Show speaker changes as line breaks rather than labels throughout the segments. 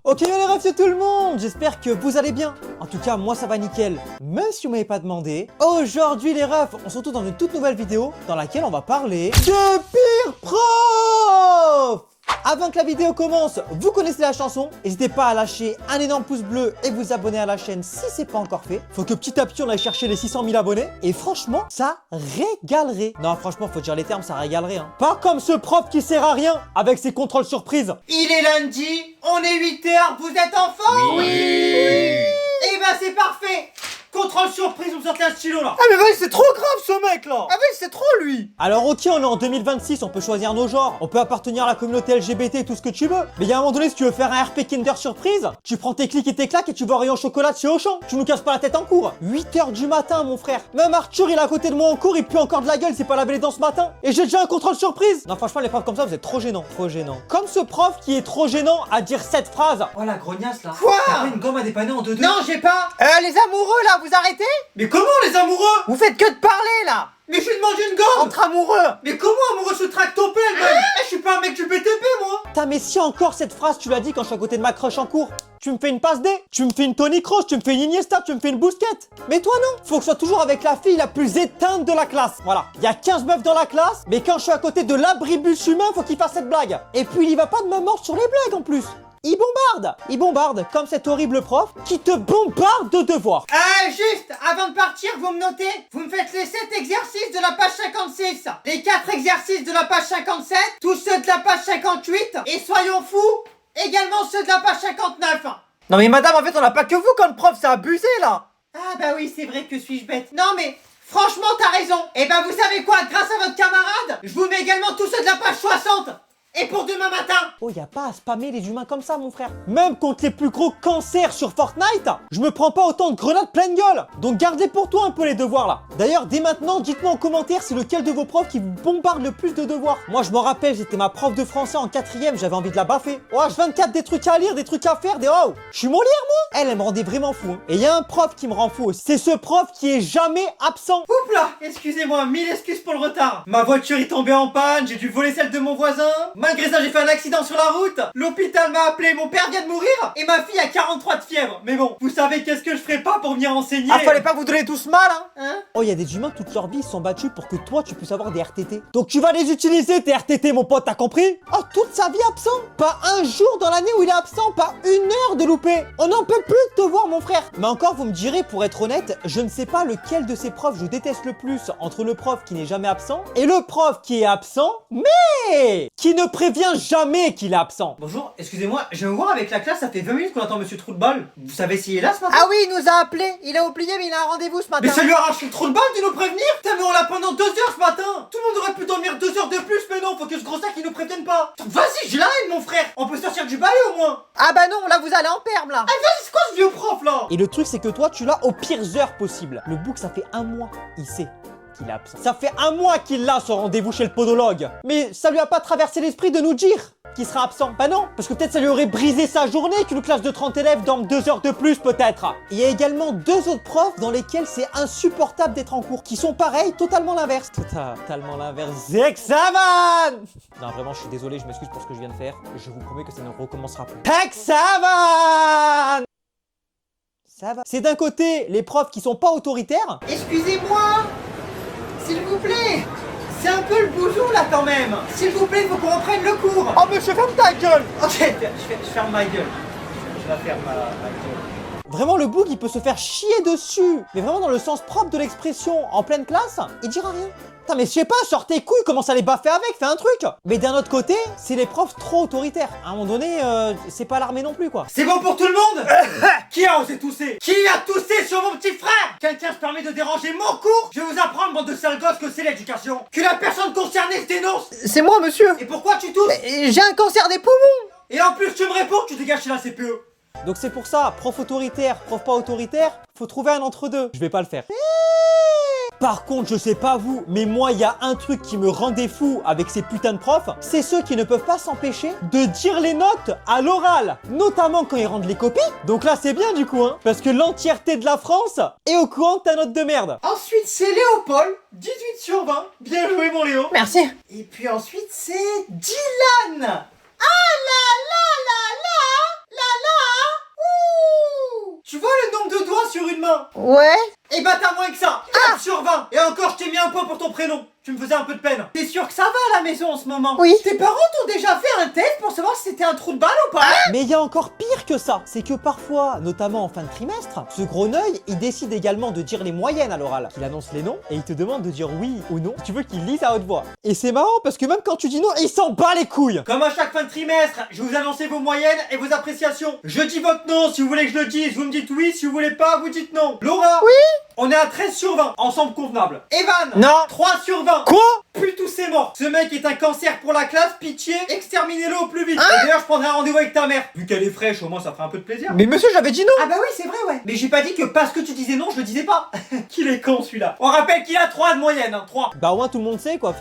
Ok les refs c'est tout le monde, j'espère que vous allez bien. En tout cas moi ça va nickel, même si vous m'avez pas demandé. Aujourd'hui les refs, on se retrouve dans une toute nouvelle vidéo dans laquelle on va parler de pire prof. Avant que la vidéo commence, vous connaissez la chanson. N'hésitez pas à lâcher un énorme pouce bleu et vous abonner à la chaîne si c'est pas encore fait. Faut que petit à petit on aille chercher les 600 000 abonnés. Et franchement, ça régalerait. Non, franchement, faut dire les termes, ça régalerait. Hein. Pas comme ce prof qui sert à rien avec ses contrôles surprises.
Il est lundi, on est 8h, vous êtes en forme? Oui. Eh ben c'est parfait. Contrôle surprise, vous me sortez un stylo là.
Ah mais vas-y, c'est trop grave ce mec là. Ah vas-y, c'est trop lui.
Alors ok, on est en 2026, on peut choisir nos genres, on peut appartenir à la communauté LGBT et tout ce que tu veux. Mais il y a un moment donné, si tu veux faire un RP Kinder Surprise, tu prends tes clics et tes claques et tu vas au rayon chocolat de chez Auchan. Tu nous casses pas la tête en cours. 8h du matin mon frère. Même Arthur il est à côté de moi en cours, il pue encore de la gueule, c'est pas lavé les dents ce matin. Et j'ai déjà un contrôle surprise. Non franchement les profs comme ça vous êtes trop gênants. Trop gênants. Comme ce prof qui est trop gênant à dire cette phrase.
Oh la grognasse là.
Quoi?
T'as pas une gomme à dépanner en 2-2? Non j'ai pas.
Les amoureux là, vous arrêtez?
Mais comment les amoureux?
Vous faites que de parler là.
Mais je lui demande une gomme.
Entre amoureux.
Mais comment amoureux se traque ton pelle même? Je suis pas un mec du BTP moi.
Putain mais si encore cette phrase tu l'as dit quand je suis à côté de ma crush en cours. Tu me fais une passe D, tu me fais une Toni Kroos, tu me fais une Iniesta, tu me fais une Busquets. Mais toi non, faut que je sois toujours avec la fille la plus éteinte de la classe. Voilà, il y a 15 meufs dans la classe, mais quand je suis à côté de l'abribus humain, faut qu'il fasse cette blague. Et puis il y va pas de ma mort sur les blagues en plus. Il bombarde, comme cet horrible prof qui te bombarde de devoirs.
Juste, avant de partir, vous me notez. Vous me faites les 7 exercices de la page 56. Les 4 exercices de la page 57. Tous ceux de la page 58. Et soyons fous, également ceux de la page 59.
Non mais madame, en fait on n'a pas que vous comme prof, c'est abusé là.
Ah bah oui, c'est vrai que suis-je bête. Non mais, franchement t'as raison. Et bah vous savez quoi, grâce à votre camarade, je vous mets également tous ceux de la page 60. Et pour demain matin.
Oh, y a pas à spammer les humains comme ça, mon frère. Même contre les plus gros cancers sur Fortnite, je me prends pas autant de grenades pleine gueule. Donc gardez pour toi un peu les devoirs là. D'ailleurs, dès maintenant, dites-moi en commentaire c'est lequel de vos profs qui vous bombarde le plus de devoirs. Moi, je m'en rappelle, j'étais ma prof de français en 4ème, j'avais envie de la baffer. Oh, H24, des trucs à lire, des trucs à faire, des oh. Je suis Molière, moi. Elle me rendait vraiment fou. Hein. Et il y a un prof qui me rend fou aussi. C'est ce prof qui est jamais absent.
Oups là, excusez-moi, 1000 excuses pour le retard. Ma voiture est tombée en panne, j'ai dû voler celle de mon voisin. Malgré ça, j'ai fait un accident sur la route. L'hôpital m'a appelé, mon père vient de mourir. Et ma fille a 43 de fièvre. Mais bon, vous savez qu'est-ce que je ferais pas pour venir enseigner.
Ah, fallait pas vous donner tous mal hein.
Oh, il y a des humains toute leur vie, ils se sont battus pour que toi, tu puisses avoir des RTT. Donc tu vas les utiliser, tes RTT, mon pote, t'as compris? Oh, toute sa vie absent. Pas un jour dans l'année où il est absent, pas une heure de louper. On n'en peut plus de te voir, mon frère. Mais encore, vous me direz, pour être honnête, je ne sais pas lequel de ces profs je déteste le plus entre le prof qui n'est jamais absent et le prof qui est absent, mais qui ne prévient jamais qu'il est absent.
Bonjour, excusez-moi, je viens vous voir avec la classe, ça fait 20 minutes qu'on attend monsieur Trou de Balle. Vous savez s'il est là ce matin?
Ah oui, il nous a appelé. Il a oublié mais il a un rendez-vous ce matin.
Mais ça lui arrache le Trou de Balle de nous prévenir. Putain mais on l'a pendant 2 heures ce matin. Tout le monde aurait pu dormir 2 heures de plus, mais non, faut que ce gros sac il nous prévienne pas. Vas-y, j'ai la haine mon frère. On peut sortir du balai au moins.
Ah bah non, là vous allez en perme là.
Ah vas-y, c'est quoi ce vieux prof là?
Et le truc, c'est que toi, tu l'as aux pires heures possibles. Le bouc, ça fait un mois, il sait qu'il est absent. Ça fait un mois qu'il a ce rendez-vous chez le podologue. Mais ça lui a pas traversé l'esprit de nous dire qu'il sera absent. Bah non, parce que peut-être ça lui aurait brisé sa journée qu'une classe de 30 élèves dorme 2 heures de plus peut-être. Il y a également 2 autres profs dans lesquels c'est insupportable d'être en cours, qui sont pareils, totalement l'inverse. Totalement l'inverse. Hexavan. Non, vraiment, je suis désolé, je m'excuse pour ce que je viens de faire. Je vous promets que ça ne recommencera plus. Hexavan. Ça va. C'est d'un côté les profs qui sont pas autoritaires.
Excusez-moi, s'il vous plaît. C'est un peu le boujou là quand même. S'il vous plaît, il faut qu'on reprenne le cours.
Oh monsieur, ferme ta gueule.
Ok, je ferme ma gueule. Je la ferme ma gueule.
Vraiment, le boug, il peut se faire chier dessus. Mais vraiment dans le sens propre de l'expression, en pleine classe, il dira rien. Putain, mais je sais pas, sors tes couilles, commence à les baffer avec, fais un truc. Mais d'un autre côté, c'est les profs trop autoritaires. À un moment donné, c'est pas l'armée non plus, quoi.
C'est bon pour tout le monde? Qui a osé tousser? Qui a toussé sur mon petit frère? Quelqu'un se permet de déranger mon cours? Je vais vous apprendre, bande de sales gosses, que c'est l'éducation. Que la personne concernée se dénonce.
C'est moi monsieur.
Et pourquoi tu tousses?
J'ai un cancer des poumons.
Et en plus tu me réponds, tu dégages chez la CPE.
Donc c'est pour ça, prof autoritaire, prof pas autoritaire, faut trouver un entre-deux. Je vais pas le faire. Par contre, je sais pas vous, mais moi, il y a un truc qui me rendait fou avec ces putains de profs, c'est ceux qui ne peuvent pas s'empêcher de dire les notes à l'oral, notamment quand ils rendent les copies. Donc là, c'est bien du coup, hein, parce que l'entièreté de la France est au courant de ta note de merde.
Ensuite, c'est Léopold, 18 sur 20. Bien joué, mon Léo.
Merci.
Et puis ensuite, c'est Dylan. Ah là là là là là là. sur une main.
Ouais.
Et bah t'as moins que ça. 4 sur 20. Et encore, je t'ai mis un point pour ton prénom. Tu me faisais un peu de peine. T'es sûr que ça va à la maison en ce moment?
Oui.
Tes parents t'ont déjà fait un test pour savoir si c'était un trou de balle ou pas?
Mais il y a encore pire que ça, c'est que parfois, notamment en fin de trimestre, ce gros œil, il décide également de dire les moyennes à l'oral. Il annonce les noms et il te demande de dire oui ou non si tu veux qu'il lise à haute voix. Et c'est marrant parce que même quand tu dis non, il s'en bat les couilles.
Comme à chaque fin de trimestre, je vais vous annoncer vos moyennes et vos appréciations. Je dis votre nom si vous voulez que je le dise, vous me dites oui, si vous voulez pas, vous dites non. Laura.
Oui.
On est à 13 sur 20, ensemble convenable. Evan.
Non.
3 sur 20.
Quoi?
Plus tous c'est mort. Ce mec est un cancer pour la classe, pitié, exterminez-le au plus vite. Et d'ailleurs, je prendrai un rendez-vous avec ta mère. Vu qu'elle est fraîche, au moins ça ferait un peu de plaisir.
Mais monsieur, j'avais dit non.
Ah bah oui, c'est vrai, ouais. Mais j'ai pas dit que parce que tu disais non, je le disais pas. Qu'il est con celui-là. On rappelle qu'il a 3 de moyenne, hein, 3.
Bah au moins tout le monde sait quoi,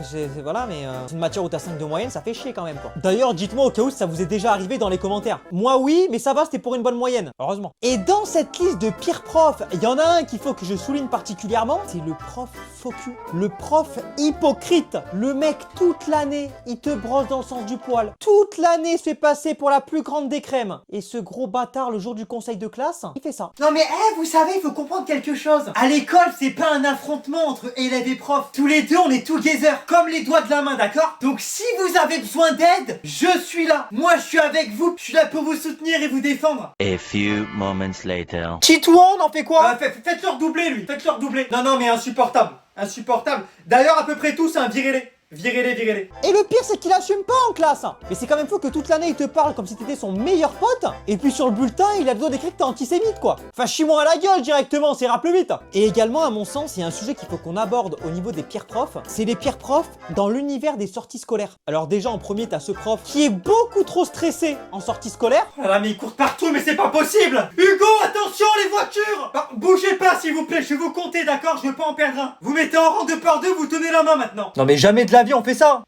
voilà, mais c'est une matière où t'as 5 de moyenne, ça fait chier quand même quoi. D'ailleurs, dites-moi au cas où ça vous est déjà arrivé dans les commentaires. Moi oui, mais ça va, c'était pour une bonne moyenne, heureusement. Et dans cette liste de pires profs, il y en a un qu'il faut que je souligne particulièrement, c'est le prof faux cul. Le prof hypocrite. Le mec, toute l'année, il te brosse dans le sens du poil. Toute l'année se fait passer pour la plus grande des crèmes. Et ce gros bâtard, le jour du conseil de classe, il fait ça.
Non mais vous savez, il faut comprendre quelque chose. À l'école, c'est pas un affrontement entre élèves et profs. Tous les deux, on est together, comme les doigts de la main, d'accord? Donc si vous avez besoin d'aide, je suis là. Moi, je suis avec vous. Je suis là pour vous soutenir et vous défendre.
A few moments later.
Titouan, on en fait quoi?
Faites-le redoubler, lui. Faites-le redoubler. Non, mais insupportable. Insupportable. D'ailleurs, à peu près tous, hein, virez-les. Virez-les.
Et le pire, c'est qu'il assume pas en classe. Mais c'est quand même fou que toute l'année, il te parle comme si t'étais son meilleur pote. Et puis sur le bulletin, il a le doigt d'écrire que t'es antisémite, quoi. Enfin, chie-moi à la gueule directement, c'est rappel vite. Et également, à mon sens, il y a un sujet qu'il faut qu'on aborde au niveau des pires profs. C'est les pires profs dans l'univers des sorties scolaires. Alors déjà, en premier, t'as ce prof qui est beaucoup trop stressé en sortie scolaire.
Ah là, mais ils courent partout, mais c'est pas possible. Hugo, attention, les voitures. Bougez pas, s'il vous plaît. Je vais vous compter, d'accord? Je veux pas en perdre un. Vous mettez en rang 2 par 2, vous tenez la main maintenant.
Non mais jamais de la vie on fait ça.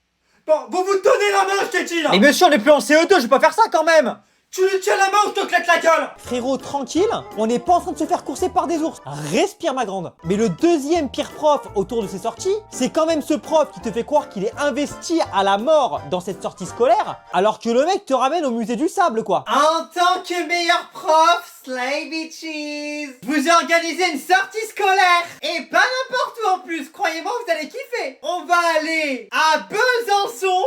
Bon, vous tenez la main, je t'ai dit là.
Mais monsieur, on est plus en CE2, je vais pas faire ça quand même.
Tu lui tiens la main ou je te claque la gueule.
Frérot, tranquille, on n'est pas en train de se faire courser par des ours. Respire ma grande. Mais le deuxième pire prof autour de ces sorties, c'est quand même ce prof qui te fait croire qu'il est investi à la mort dans cette sortie scolaire, alors que le mec te ramène au musée du sable, quoi.
En tant que meilleur prof, Slay Bitches, je vous ai organisé une sortie scolaire. Et pas n'importe où en plus, croyez-moi, vous allez kiffer. On va aller à Besançon.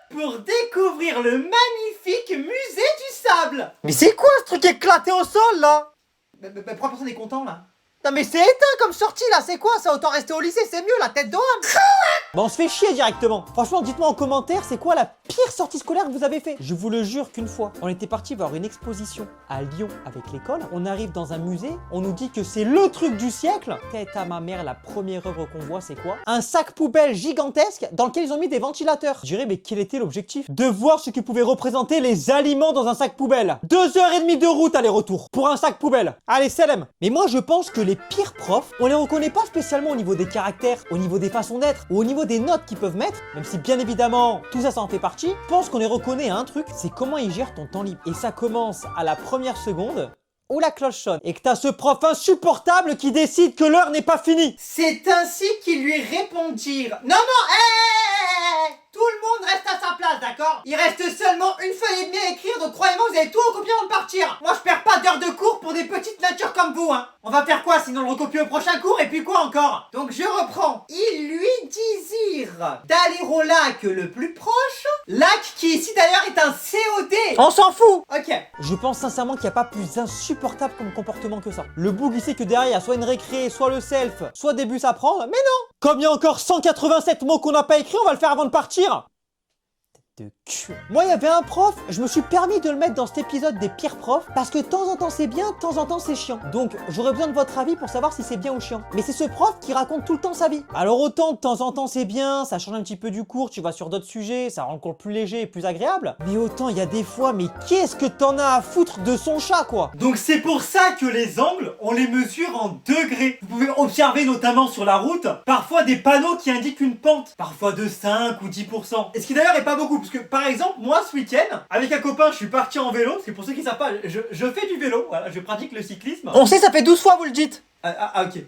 Pour découvrir le magnifique musée du sable.
Mais c'est quoi ce truc éclaté au sol là?
Pourquoi personne n'est content là?
Non mais c'est éteint comme sortie là, c'est quoi ça? Autant rester au lycée, c'est mieux, la tête de homme.
Bah on se fait chier directement. Franchement, dites-moi en commentaire, c'est quoi la pire sortie scolaire que vous avez fait? Je vous le jure qu'une fois, on était parti voir une exposition à Lyon avec l'école. On arrive dans un musée, on nous dit que c'est le truc du siècle. Tête à ma mère, la première œuvre qu'on voit, c'est quoi? Un sac poubelle gigantesque dans lequel ils ont mis des ventilateurs. Je dirais, mais quel était l'objectif? De voir ce que pouvaient représenter les aliments dans un sac poubelle. 2h30 de route aller-retour pour un sac poubelle. Allez, salam. Mais moi, je pense que les pires profs, on les reconnaît pas spécialement au niveau des caractères, au niveau des façons d'être ou au niveau des notes qu'ils peuvent mettre, même si bien évidemment tout ça en fait partie. Je pense qu'on les reconnaît à un truc, c'est comment ils gèrent ton temps libre. Et ça commence à la première seconde où la cloche sonne et que t'as ce prof insupportable qui décide que l'heure n'est pas finie.
C'est ainsi qu'ils lui répondirent. Non, tout le monde reste à sa place, d'accord? Il reste seulement une feuille et demie à écrire, donc croyez-moi, vous avez tout recopié avant de partir. Moi, je perds pas d'heures de cours pour des petites natures comme vous, hein. On va faire quoi, sinon le recopier au prochain cours, et puis quoi encore? Donc je reprends. Ils lui disirent d'aller au lac le plus proche, lac qui ici d'ailleurs est un COD.
On s'en fout.
Ok.
Je pense sincèrement qu'il n'y a pas plus insupportable comme comportement que ça. Le boug, il sait que derrière, il y a soit une récré, soit le self, soit des bus à prendre. Mais non! Comme il y a encore 187 mots qu'on n'a pas écrits, on va le faire avant de partir. De cul. Moi, il y avait un prof, je me suis permis de le mettre dans cet épisode des pires profs parce que de temps en temps c'est bien, de temps en temps c'est chiant. Donc, j'aurais besoin de votre avis pour savoir si c'est bien ou chiant. Mais c'est ce prof qui raconte tout le temps sa vie. Alors autant de temps en temps c'est bien, ça change un petit peu du cours, tu vas sur d'autres sujets, ça rend le cours plus léger et plus agréable. Mais autant il y a des fois, mais qu'est-ce que t'en as à foutre de son chat, quoi?
Donc c'est pour ça que les angles, on les mesure en degrés. Vous pouvez observer notamment sur la route, parfois des panneaux qui indiquent une pente, parfois de 5 ou 10%. Et ce qui d'ailleurs est pas beaucoup, parce que par exemple, moi ce week-end, avec un copain, je suis parti en vélo, parce que pour ceux qui savent pas, je fais du vélo, voilà, je pratique le cyclisme.
On sait, ça fait 12 fois vous le dites.
Ok.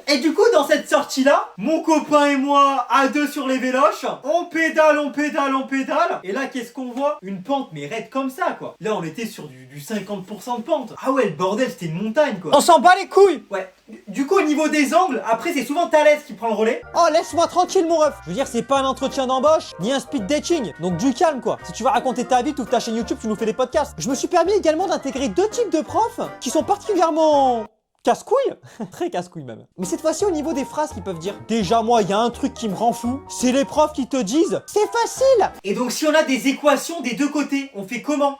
Et du coup, dans cette sortie-là, mon copain et moi, à deux sur les véloches, on pédale, on pédale, on pédale. Et là, qu'est-ce qu'on voit? Une pente, mais raide comme ça, quoi. Là, on était sur du 50% de pente. Ah ouais, le bordel, c'était une montagne, quoi.
On s'en bat les couilles.
Ouais. Du coup, au niveau des angles, après, c'est souvent Thalès qui prend le relais.
Oh, laisse-moi tranquille, mon ref. Je veux dire, c'est pas un entretien d'embauche, ni un speed dating. Donc, du calme, quoi. Si tu vas raconter ta vie, tu ouvres ta chaîne YouTube, tu nous fais des podcasts. Je me suis permis également d'intégrer deux types de profs qui sont particulièrement casse-couille. Très casse-couille, même. Mais cette fois-ci, au niveau des phrases qu'ils peuvent dire. Déjà, moi, il y a un truc qui me rend fou. C'est les profs qui te disent, c'est facile.
Et donc, si on a des équations des deux côtés, on fait comment?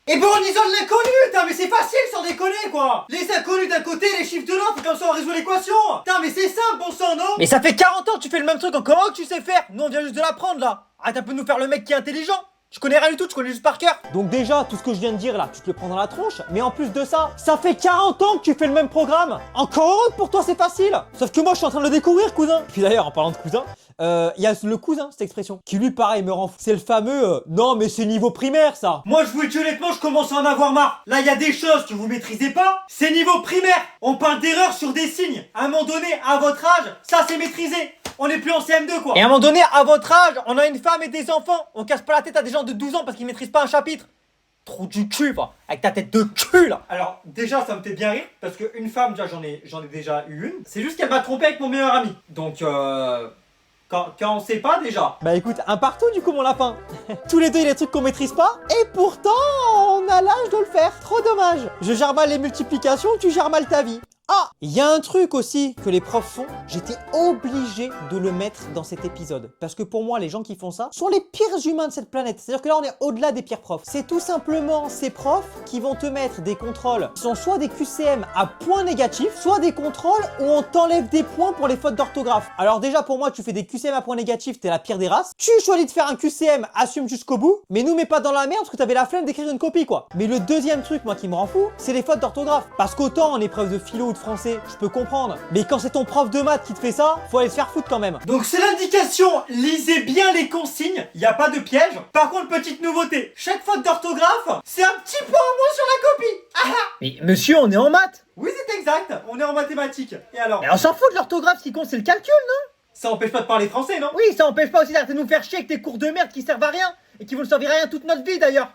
Eh ben on isole l'inconnu, mais c'est facile sans déconner quoi. Les inconnus d'un côté, les chiffres de l'autre, comme ça on résout l'équation. Mais c'est simple, bon sang, non?
Mais ça fait 40 ans que tu fais le même truc, comment que tu sais faire? Nous, on vient juste de l'apprendre, là. Arrête un peu de nous faire le mec qui est intelligent. Je connais rien du tout, je connais juste par cœur. Donc déjà, tout ce que je viens de dire là, tu te le prends dans la tronche. Mais en plus de ça, ça fait 40 ans que tu fais le même programme. Encore heureux que pour toi c'est facile. Sauf que moi je suis en train de le découvrir, cousin. Puis d'ailleurs, en parlant de cousin, il y a le cousin, cette expression, qui lui pareil me rend fou. C'est le fameux non mais c'est niveau primaire ça.
Moi je vous le dis honnêtement, je commence à en avoir marre. Là il y a des choses que vous maîtrisez pas. C'est niveau primaire. On parle d'erreurs sur des signes. À un moment donné, à votre âge, ça c'est maîtrisé. On est plus en CM2 quoi.
Et à un moment donné, à votre âge, on a une femme et des enfants. On casse pas la tête à des gens de 12 ans parce qu'ils maîtrisent pas un chapitre. Trou du cul, va. Avec ta tête de cul là.
Alors déjà ça me fait bien rire parce qu'une femme déjà j'en ai déjà eu une. C'est juste qu'elle m'a trompé avec mon meilleur ami. Donc quand on sait pas déjà.
Bah écoute, un partout du coup mon lapin. Tous les deux il y a des trucs qu'on maîtrise pas. Et pourtant on a l'âge de le faire. Trop dommage. Je gère mal les multiplications, tu gères mal ta vie. Ah, il y a un truc aussi que les profs font, j'étais obligé de le mettre dans cet épisode. Parce que pour moi, les gens qui font ça sont les pires humains de cette planète. C'est-à-dire que là, on est au-delà des pires profs. C'est tout simplement ces profs qui vont te mettre des contrôles qui sont soit des QCM à points négatifs, soit des contrôles où on t'enlève des points pour les fautes d'orthographe. Alors déjà, pour moi, tu fais des QCM à points négatifs, t'es la pire des races. Tu choisis de faire un QCM, assume jusqu'au bout, mais nous mets pas dans la merde parce que t'avais la flemme d'écrire une copie, quoi. Mais le deuxième truc, moi, qui me rend fou, c'est les fautes d'orthographe. Parce qu'autant en épreuve de philo ou de français, je peux comprendre. Mais quand c'est ton prof de maths qui te fait ça, faut aller se faire foutre quand même.
Donc c'est l'indication, lisez bien les consignes, il n'y a pas de piège. Par contre, petite nouveauté, chaque faute d'orthographe, c'est un petit point en moins sur la copie. Ah ah.
Mais monsieur, on est en maths.
Oui c'est exact, on est en mathématiques. Et alors?
Mais on s'en fout de l'orthographe, ce qui compte c'est le calcul, non?
Ça empêche pas de parler français, non?
Oui, ça empêche pas aussi d'arrêter de nous faire chier avec tes cours de merde qui servent à rien et qui vont servir à rien toute notre vie d'ailleurs.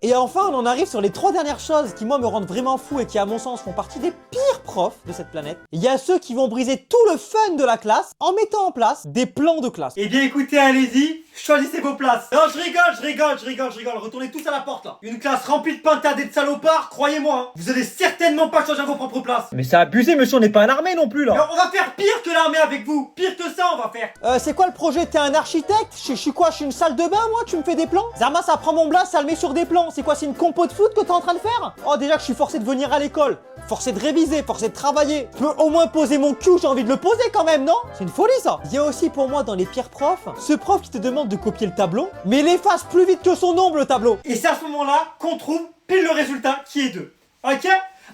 Et enfin, on en arrive sur les trois dernières choses qui, moi, me rendent vraiment fou et qui, à mon sens, font partie des pires profs de cette planète. Il y a ceux qui vont briser tout le fun de la classe en mettant en place des plans de classe.
Eh bien écoutez, allez-y, choisissez vos places. Non, je rigole, retournez tous à la porte là. Une classe remplie de pintades et de salopards, croyez-moi, hein, vous allez certainement pas changer à vos propres places.
Mais c'est abusé, monsieur, on n'est pas une armée non plus, là.
Mais on va faire pire que l'armée avec vous, pire que ça on va faire.
C'est quoi le projet? T'es un architecte? Je suis quoi? Je suis une salle de bain, moi? Tu me fais des plans? Zarma, ça prend mon blast, ça le met sur des plans. C'est quoi? C'est une compo de foot que t'es en train de faire? Oh, déjà que je suis forcé de venir à l'école, forcé de réviser, forcé de travailler. Je peux au moins poser mon cul, j'ai envie de le poser quand même, non? C'est une folie ça. Il y a aussi pour moi dans les pires profs, ce prof qui te demande de copier le tableau, mais il efface plus vite que son ombre le tableau.
Et c'est à ce moment-là qu'on trouve pile le résultat qui est 2. Ok?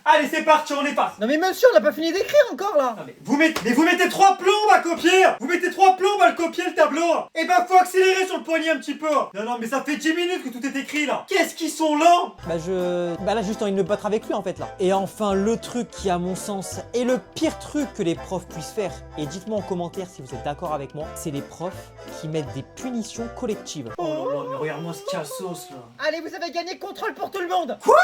Allez c'est parti, on efface.
Non mais monsieur, on n'a pas fini d'écrire encore là.
Non mais vous mettez 3 plombes à copier. Vous mettez 3 plombes à le copier le tableau. Et ben faut accélérer sur le poignet un petit peu. Non mais ça fait 10 minutes que tout est écrit là. Qu'est-ce qu'ils sont lents.
Bah là juste envie de me battre avec lui en fait là. Et enfin le truc qui à mon sens est le pire truc que les profs puissent faire, et dites-moi en commentaire si vous êtes d'accord avec moi, c'est les profs qui mettent des punitions collectives.
Oh là là, mais regarde-moi ce cassos là.
Allez, vous avez gagné contrôle pour tout le monde.
Quoi?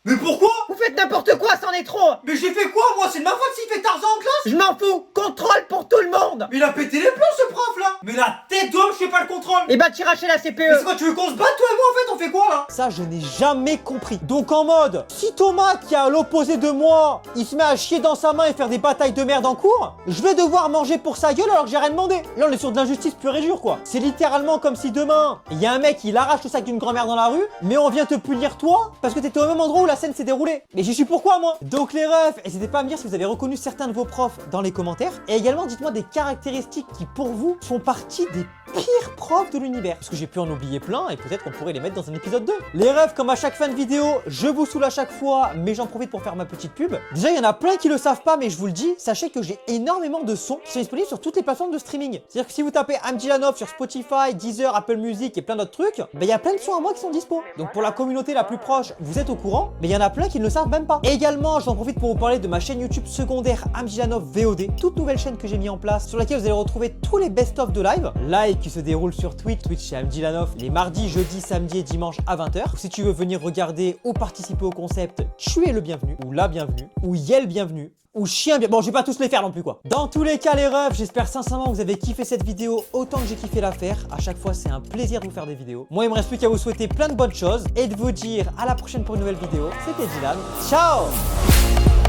Mais pourquoi?
Vous faites n'importe quoi, c'en est trop.
Mais j'ai fait quoi moi? C'est de ma faute s'il fait Tarzan en classe?
Je m'en fous. Contrôle pour tout le monde.
Mais il a pété les plombs ce prof là. Mais la tête d'homme, je fais pas le contrôle.
Et bah t'iras chez la
Mais
CPE.
c'est quoi, tu veux qu'on se batte toi et moi en fait? On fait quoi là?
Ça je n'ai jamais compris. Donc en mode, si Thomas qui est à l'opposé de moi, il se met à chier dans sa main et faire des batailles de merde en cours, je vais devoir manger pour sa gueule alors que j'ai rien demandé. Là on est sur de l'injustice pure et dure quoi. C'est littéralement comme si demain, il y a un mec qui arrache le sac d'une grand-mère dans la rue, mais on vient te punir toi parce que t'étais au même endroit où la scène s'est déroulée. Mais j'y suis pourquoi moi? Donc les refs, n'hésitez pas à me dire si vous avez reconnu certains de vos profs dans les commentaires. Et également dites-moi des caractéristiques qui pour vous font partie des pires profs de l'univers. Parce que j'ai pu en oublier plein et peut-être qu'on pourrait les mettre dans un épisode 2. Les refs, comme à chaque fin de vidéo, je vous saoule à chaque fois, mais j'en profite pour faire ma petite pub. Déjà, il y en a plein qui le savent pas, mais je vous le dis, sachez que j'ai énormément de sons qui sont disponibles sur toutes les plateformes de streaming. C'est-à-dire que si vous tapez Amjilanov sur Spotify, Deezer, Apple Music et plein d'autres trucs, ben il y a plein de sons à moi qui sont dispo. Donc pour la communauté la plus proche, vous êtes au courant, mais il y en a plein qui ne le savent même pas. Et également, j'en profite pour vous parler de ma chaîne YouTube secondaire Amjilanov VOD, toute nouvelle chaîne que j'ai mis en place, sur laquelle vous allez retrouver tous les best-of de live qui se déroulent sur Twitch chez Amjilanov, les mardis, jeudis, samedis et dimanches à 20h. Si tu veux venir regarder ou participer au concept, tu es le bienvenu, ou la bienvenue, ou yel bienvenue, ou chien bien. Bon, je vais pas tous les faire non plus quoi. Dans tous les cas les refs, j'espère sincèrement que vous avez kiffé cette vidéo autant que j'ai kiffé la faire. À chaque fois, c'est un plaisir de vous faire des vidéos. Moi, il me reste plus qu'à vous souhaiter plein de bonnes choses et de vous dire à la prochaine pour une nouvelle vidéo. C'était Dylan. Ciao.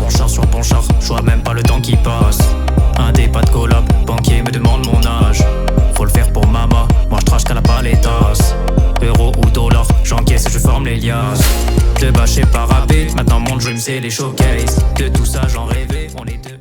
Bon char sur bon char, je vois même pas le temps qui passe. Un des pas de collab, banquier me demande mon âge. Faut le faire pour maman, moi je trash qu'à la paletas. Euro ou dollar, j'encaisse et je forme les liasses. De bâcher par rapide, maintenant mon dream c'est les showcases. De tout ça j'en rêvais, on est deux.